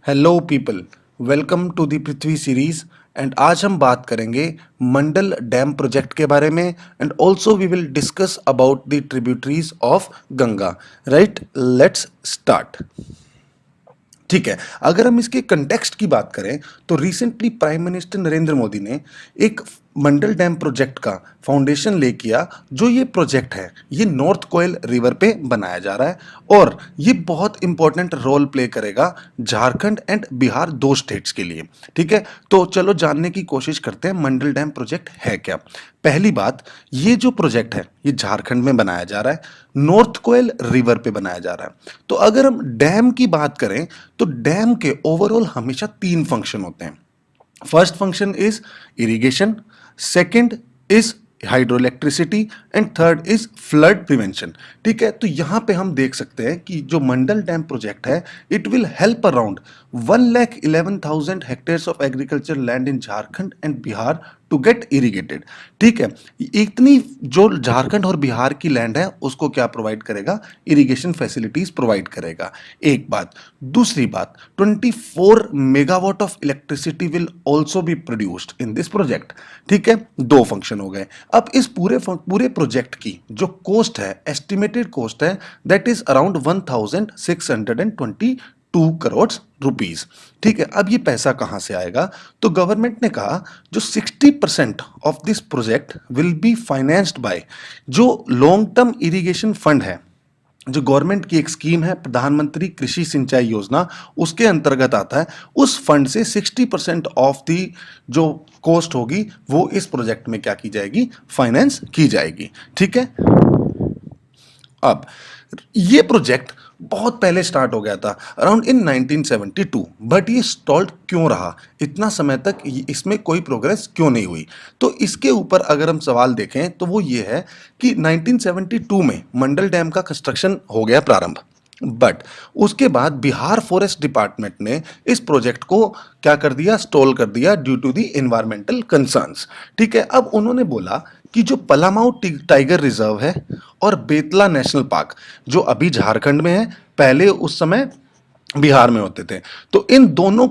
Hello people, welcome to the Prithvi series. And आज हम बात करेंगे मंडल डैम प्रोजेक्ट के बारे में। And also we will discuss about the tributaries of Ganga. Right, let's start. ठीक है, अगर हम इसके कंटेक्स्ट की बात करें तो recently prime minister Narendra Modi ने एक मंडल डैम प्रोजेक्ट का फाउंडेशन ले किया। जो ये प्रोजेक्ट है ये नॉर्थ कोयल रिवर पे बनाया जा रहा है और ये बहुत इंपॉर्टेंट रोल प्ले करेगा झारखंड एंड बिहार, दो स्टेट्स के लिए। ठीक है, तो चलो जानने की कोशिश करते हैं मंडल डैम प्रोजेक्ट है क्या। पहली बात, ये जो प्रोजेक्ट है ये झारखंड में बनाया जा रहा है, नॉर्थ कोयल रिवर पे बनाया जा रहा है। तो अगर हम डैम की बात करें तो डैम के ओवरऑल हमेशा तीन फंक्शन होते हैं। First function is irrigation, second is hydroelectricity and third is flood prevention. ठीक है, तो यहां पे हम देख सकते हैं कि जो मंडल डैम प्रोजेक्ट है it will help around 1,11,000 hectares of agriculture land in Jharkhand and Bihar to get irrigated. ठीक है, इतनी जो झारखंड और बिहार की लैंड है उसको क्या प्रोवाइड करेगा, इरिगेशन फैसिलिटीज प्रोवाइड करेगा। एक बात। दूसरी बात, 24 megawatt of electricity will also be produced in this project. ठीक है, दो फंक्शन हो गए। अब इस पूरे प्रोजेक्ट की जो कॉस्ट है, एस्टिमेटेड कॉस्ट है, that is around 1,622 crore rupees. ठीक है, अब ये पैसा कहां से आएगा? तो गवर्नमेंट ने कहा जो 60% of this project will be financed by जो लॉन्ग टर्म इरिगेशन फंड है, जो गवर्नमेंट की एक स्कीम है प्रधानमंत्री कृषि सिंचाई योजना, उसके अंतर्गत आता है। उस फंड से 60% ऑफ दी जो कॉस्ट होगी वो इस प्रोजेक्ट में क्या की जाएगी, फाइनेंस की जाएगी। ठीक है, अब ये प्रोजेक्ट बहुत पहले स्टार्ट हो गया था, अराउंड इन 1972, बट ये स्टॉल्ड क्यों रहा इतना समय तक, इसमें कोई प्रोग्रेस क्यों नहीं हुई? तो इसके ऊपर अगर हम सवाल देखें तो वो ये है कि 1972 में मंडल डैम का कंस्ट्रक्शन हो गया प्रारंभ, बट उसके बाद बिहार फॉरेस्ट डिपार्टमेंट ने इस प्रोजेक्ट को क्या कर दिया, स्टॉल कर दिया due to the environmental concerns. ठीक है, अब उन्होंने बोला कि जो पलामाऊ टाइगर रिजर्व है और बेतला नेशनल पार्क जो अभी झारखंड में है, पहले उस समय बिहार में होते थे, तो इन दोनों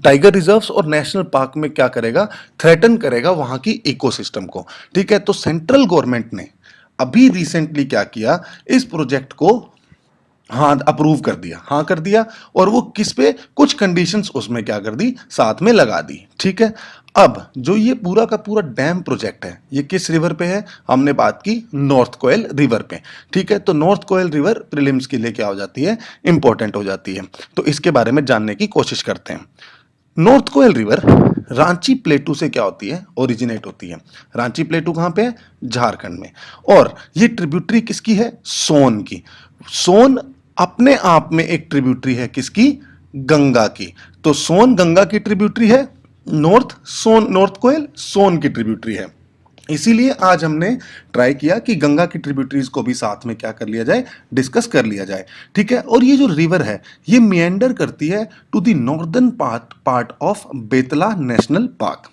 टाइगर रिजर्व्स और नेशनल पार्क में क्या करेगा, थ्रेटन करेगा वहां की इकोसिस्टम को। ठीक है, तो सेंट्रल गवर्नमेंट ने अभी रिसेंटली क्या किया, इस प्रोजेक्ट को हाँ अप्रूव कर दिया, हाँ कर दिया, और वो किस पे, कुछ कंडीशंस उसमें क्या कर दी, साथ में लगा दी। ठीक है, अब जो ये पूरा का पूरा डैम प्रोजेक्ट है ये किस रिवर पे है, हमने बात की नॉर्थ कोयल रिवर पे। ठीक है, तो नॉर्थ कोयल रिवर प्रीलिम्स के लिए क्या हो जाती है, इंपॉर्टेंट हो जाती है, तो इसके बारे में जानने की कोशिश करते हैं। नॉर्थ कोयल रिवर रांची प्लेटू से क्या होती है, ओरिजिनेट होती है। रांची प्लेटू कहाँ पे है, झारखंड में। और ये ट्रिब्यूटरी किसकी है, सोन की। सोन अपने आप में एक ट्रिब्यूटरी है, किसकी, गंगा की। तो सोन गंगा की ट्रिब्यूटरी है, नॉर्थ कोयल सोन की ट्रिब्यूटरी है। इसीलिए आज हमने ट्राई किया कि गंगा की ट्रिब्यूटरीज को भी साथ में क्या कर लिया जाए, डिस्कस कर लिया जाए। ठीक है, और ये जो रिवर है ये मिएंडर करती है to the northern part of Betla national park,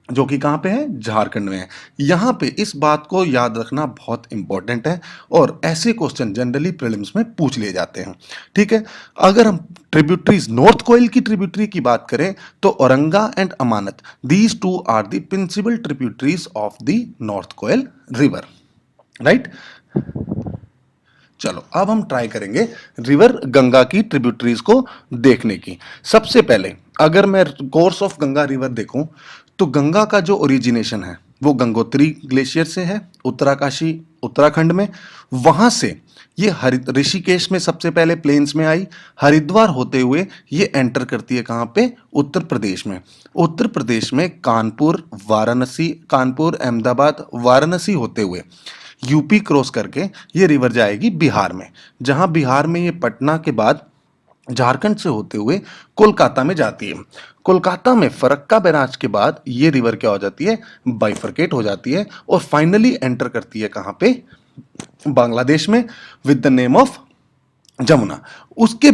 जो कि कहाँ पे है, झारखंड में है। यहाँ पे इस बात को याद रखना बहुत इंपॉर्टेंट है और ऐसे क्वेश्चन जनरली प्रीलिम्स में पूछ लिए जाते हैं। ठीक है, अगर हम ट्रिब्यूटरीज, नॉर्थ कोयल की ट्रिब्यूटरी की बात करें तो Auranga and Amanat, these two are the principal tributaries of the north Koel river. Right, चलो अब हम ट्राई करेंगे रिवर गंगा की ट्रिब्यूटरीज को देखने की। सबसे पहले अगर मैं कोर्स ऑफ गंगा रिवर देखूं तो गंगा का जो ओरिजिनेशन है वो गंगोत्री ग्लेशियर से है, उत्तराकाशी उत्तराखंड में। वहां से ये ऋषिकेश में सबसे पहले प्लेन्स में आई, हरिद्वार होते हुए ये एंटर करती है कहाँ पे, उत्तर प्रदेश में। उत्तर प्रदेश में कानपुर, वाराणसी, कानपुर, अहमदाबाद, वाराणसी होते हुए यूपी क्रॉस करके ये रिवर जाएगी बिहार में, जहां बिहार में ये पटना के बाद झारखंड से होते हुए कोलकाता में जाती है। कोलकाता में फरक्का बैराज के बाद ये रिवर क्या हो जाती है, बाइफरकेट हो जाती है और फाइनली एंटर करती है कहां पे, बांग्लादेश में, with the name of Jamuna. उसके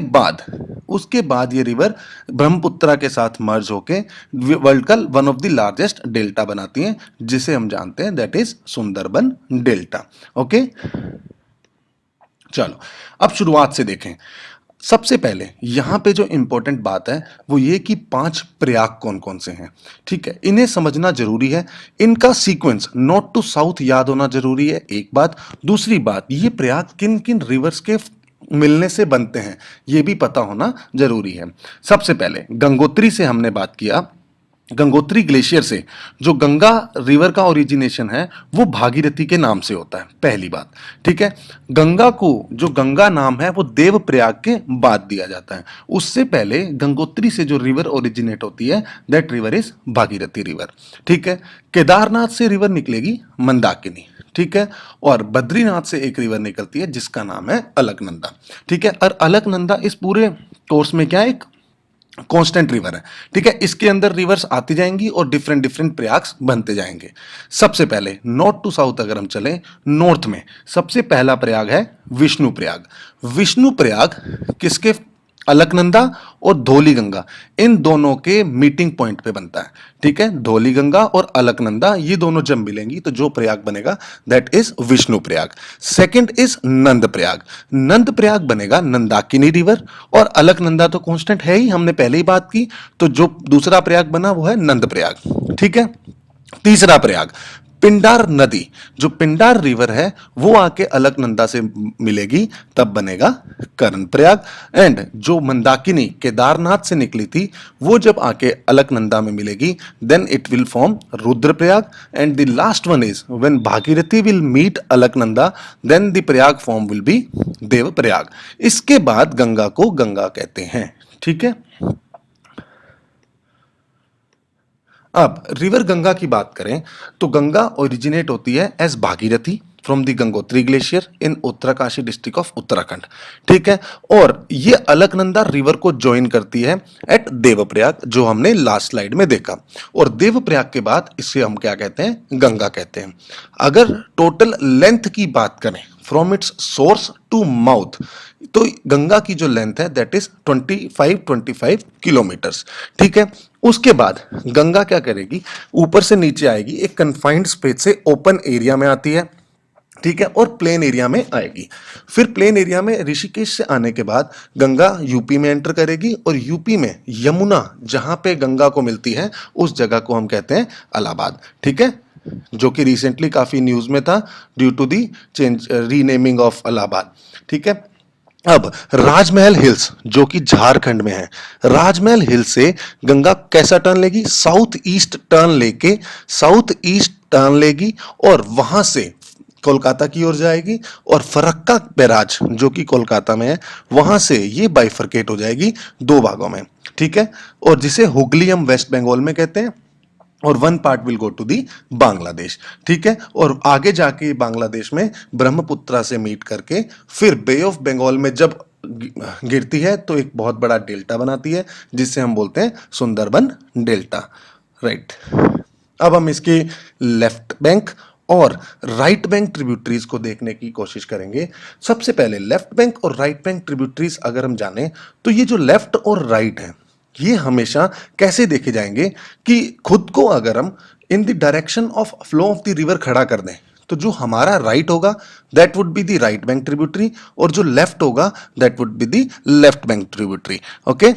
बाद ये रिवर ब्रह्मपुत्रा के साथ मर्ज होके वर्ल्ड का one of the largest delta बनाती हैं, जिसे हम जानते हैं that is Sundarban delta. Okay, चलो अब शुरुआत से देखें। सबसे पहले यहाँ पे जो इंपॉर्टेंट बात है वो ये कि 5 प्रयाग कौन कौन से हैं, ठीक है, इन्हें समझना जरूरी है। इनका सीक्वेंस नॉर्थ टू साउथ याद होना जरूरी है, एक बात। दूसरी बात, ये प्रयाग किन किन रिवर्स के मिलने से बनते हैं ये भी पता होना जरूरी है। सबसे पहले गंगोत्री से हमने बात किया, गंगोत्री ग्लेशियर से जो गंगा रिवर का ओरिजिनेशन है वो भागीरथी के नाम से होता है, पहली बात, ठीक है। गंगा को जो गंगा नाम है वो देवप्रयाग के बाद दिया जाता है, उससे पहले गंगोत्री से जो रिवर ओरिजिनेट होती है that river is Bhagirathi river, ठीक है। केदारनाथ से रिवर निकलेगी मंदाकिनी, ठीक है, और बद्रीनाथ से एक रिवर निकलती है जिसका नाम है अलकनंदा, ठीक है। और अलकनंदा इस पूरे कोर्स में क्या है, एक कांस्टेंट रिवर है, ठीक है। इसके अंदर रिवर्स आती जाएंगी और डिफरेंट डिफरेंट प्रयाग बनते जाएंगे। सबसे पहले नॉर्थ टू साउथ अगर हम चलें, नॉर्थ में सबसे पहला प्रयाग है विष्णु प्रयाग। विष्णु प्रयाग किसके, अलकनंदा और धौली गंगा, इन दोनों के मीटिंग पॉइंट पे बनता है, ठीक है। धौली गंगा और अलकनंदा ये दोनों जब मिलेंगी तो जो प्रयाग बनेगा that is Vishnu Prayag. Second is Nand Prayag. Nand Prayag बनेगा नंदाकिनी रिवर, और अलकनंदा तो कांस्टेंट है ही, हमने पहले ही बात की, तो जो दूसरा प्रयाग बना वो है नंद प्रयाग, ठीक है। तीसरा प्रयाग पिंडार नदी, जो पिंडार रिवर है वो आके अलकनंदा से मिलेगी तब बनेगा कर्ण प्रयाग। एंड जो मंदाकिनी केदारनाथ से निकली थी वो जब आके अलकनंदा में मिलेगी then it will form Rudra Prayag. And the last one is when Bhagirathi will meet Alaknanda then the Prayag form will be Dev Prayag. इसके बाद गंगा को गंगा कहते हैं, ठीक है। अब रिवर गंगा की बात करें तो गंगा ओरिजिनेट होती है as Bhagirathi from the Gangotri glacier in Uttarkashi district of Uttarakhand, ठीक है। और ये अलकनंदा रिवर को ज्वाइन करती है एट देवप्रयाग, जो हमने लास्ट स्लाइड में देखा। और देवप्रयाग के बाद इसे हम क्या कहते हैं, गंगा कहते हैं। अगर टोटल लेंथ की बात करें from its source to mouth, तो गंगा की जो लेंथ है दैट इज 25 किलोमीटर्स, ठीक है। उसके बाद गंगा क्या करेगी, ऊपर से नीचे आएगी, एक कन्फाइंड स्पेस से ओपन एरिया में आती है, ठीक है, और प्लेन एरिया में आएगी। फिर प्लेन एरिया में ऋषिकेश से आने के बाद गंगा यूपी में एंटर करेगी, और यूपी में यमुना जहां पे गंगा को मिलती है उस जगह को हम कहते हैं इलाहाबाद, ठीक है, जो कि रिसेंटली काफी न्यूज में था due to the change renaming of Allahabad, ठीक है। अब राजमहल हिल्स जो कि झारखंड में है, राजमहल हिल से गंगा कैसा टर्न लेगी, साउथ ईस्ट टर्न लेके साउथ ईस्ट टर्न लेगी और वहां से कोलकाता की ओर जाएगी, और फरक्का बैराज जो कि कोलकाता में है वहां से ये बाइफरकेट हो जाएगी दो भागों में, ठीक है, और जिसे हुगली हम वेस्ट बंगाल में कहते हैं, और one part will go to the Bangladesh, ठीक है। और आगे जाके बांग्लादेश में ब्रह्मपुत्रा से मीट करके फिर बे ऑफ बंगाल में जब गिरती है तो एक बहुत बड़ा डेल्टा बनाती है जिससे हम बोलते हैं सुंदरबन डेल्टा, राइट। अब हम इसकी लेफ्ट बैंक और राइट बैंक ट्रिब्यूटरीज को देखने की कोशिश करेंगे। सबसे पहले लेफ्ट बैंक और राइट बैंक ट्रिब्यूटरीज अगर हम जाने तो ये जो लेफ्ट और राइट है ये हमेशा कैसे देखे जाएंगे कि खुद को अगर हम in the direction of flow of the river खड़ा कर दें तो जो हमारा राइट होगा that would be the right bank tributary, और जो लेफ्ट होगा that would be the left bank tributary, okay.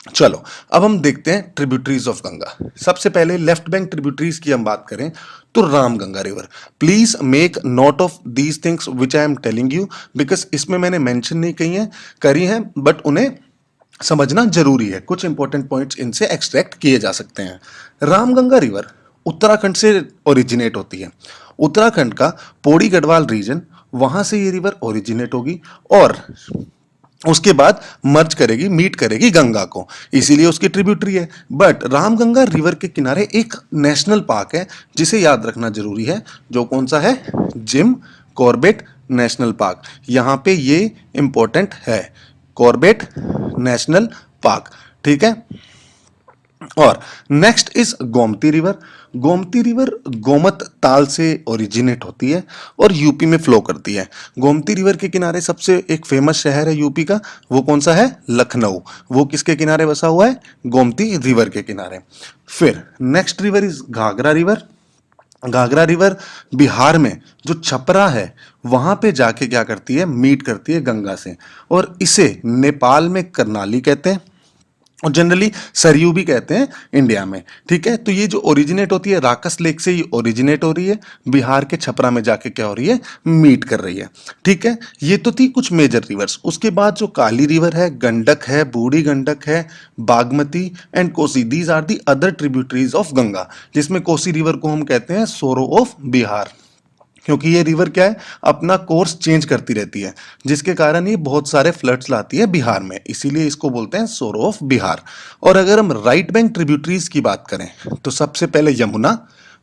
चलो अब हम देखते हैं ट्रिब्यूटरीज ऑफ गंगा। सबसे पहले लेफ्ट बैंक ट्रिब्यूटरीज की हम बात करें तो Ram Ganga river, please make note of these things which I am telling you, because इसमें मैंने मेंशन नहीं करी है बट उन्हें समझना जरूरी है, कुछ इंपॉर्टेंट पॉइंट्स इनसे एक्सट्रैक्ट किए जा सकते हैं। रामगंगा रिवर उत्तराखंड से ओरिजिनेट होती है, उत्तराखंड का पौड़ी गढ़वाल रीजन, वहां से ये रिवर ओरिजिनेट होगी और उसके बाद मर्ज करेगी, मीट करेगी गंगा को, इसीलिए उसकी ट्रिब्यूटरी है। बट रामगंगा रिवर के किनारे एक नेशनल पार्क है जिसे याद रखना जरूरी है, जो कौन सा है, जिम कॉर्बेट नेशनल पार्क। यहां पे ये इंपॉर्टेंट है, कॉर्बेट नेशनल पार्क, ठीक है। और next is Gomti river. Gomti river Gomat Tal से ओरिजिनेट होती है और यूपी में फ्लो करती है। गोमती रिवर के किनारे सबसे एक फेमस शहर है यूपी का, वो कौन सा है, लखनऊ। वो किसके किनारे बसा हुआ है, गोमती रिवर के किनारे। फिर next river is Ghaghara river. Ghaghara river Bihar में जो छपरा है वहां पे जाके क्या करती है, मीट करती है गंगा से, और इसे नेपाल में करनाली कहते हैं और जनरली सरयू भी कहते हैं इंडिया में। ठीक है, तो ये जो ओरिजिनेट होती है राकस लेक से, ये ओरिजिनेट हो रही है, बिहार के छपरा में जाके क्या हो रही है, मीट कर रही है। ठीक है, ये तो थी कुछ मेजर रिवर्स। उसके बाद जो काली रिवर है, गंडक है, बूढ़ी गंडक है, Bagmati and Kosi, these are the other tributaries of Ganga, जिसमें कोसी रिवर को हम कहते हैं सोरो ऑफ बिहार, क्योंकि ये रिवर क्या है, अपना कोर्स चेंज करती रहती है, जिसके कारण ये बहुत सारे फ्लड्स लाती है बिहार में, इसीलिए इसको बोलते हैं सोरो ऑफ बिहार। और अगर हम राइट बैंक ट्रिब्यूटरीज की बात करें तो सबसे पहले यमुना,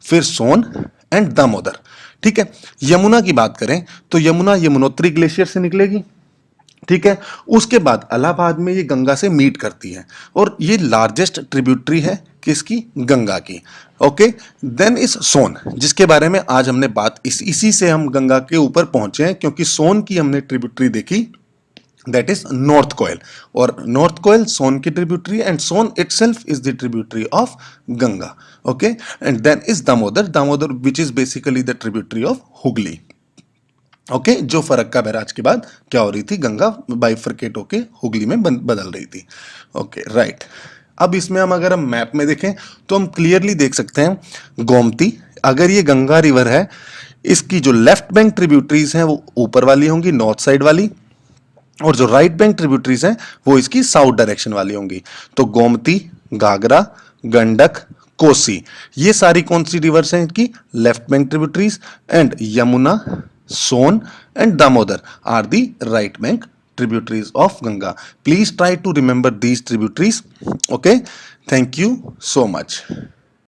फिर सोन एंड दामोदर। ठीक है, यमुना की बात करें तो यमुना यमुनोत्री ग्लेशियर से निकलेगी। ठीक है, उसके बाद इलाहाबाद में ये गंगा से मीट करती है और ये लार्जेस्ट ट्रिब्यूटरी है किसकी, गंगा की। ओके, देन इज सोन, जिसके बारे में आज हमने बात इसी से हम गंगा के ऊपर पहुंचे हैं, क्योंकि सोन की हमने ट्रिब्यूटरी देखी, दैट इज नॉर्थ कोयल, और नॉर्थ कोयल सोन की tributary and Son itself is the tributary of Ganga. Okay, and then is Damodar, Damodar which is basically the tributary of Hooghly. Okay, जो फरक्का बैराज के बाद क्या हो रही थी, गंगा बाइफरकेट होके हुगली में बदल रही थी। Okay, right. अब इसमें अगर हम मैप में देखें तो हम क्लियरली देख सकते हैं गोमती, अगर ये गंगा रिवर है, इसकी जो लेफ्ट बैंक ट्रिब्यूटरीज हैं वो ऊपर वाली होंगी, नॉर्थ साइड वाली, और जो राइट बैंक ट्रिब्यूटरीज हैं वो इसकी साउथ डायरेक्शन वाली होंगी। तो गोमती, घाघरा, गंडक, कोसी, ये सारी कौन सी रिवर्स हैं इनकी, left bank tributaries, and Yamuna, Son and Damodar are the right bank tributaries of Ganga. Please try to remember these tributaries. Okay, thank you so much.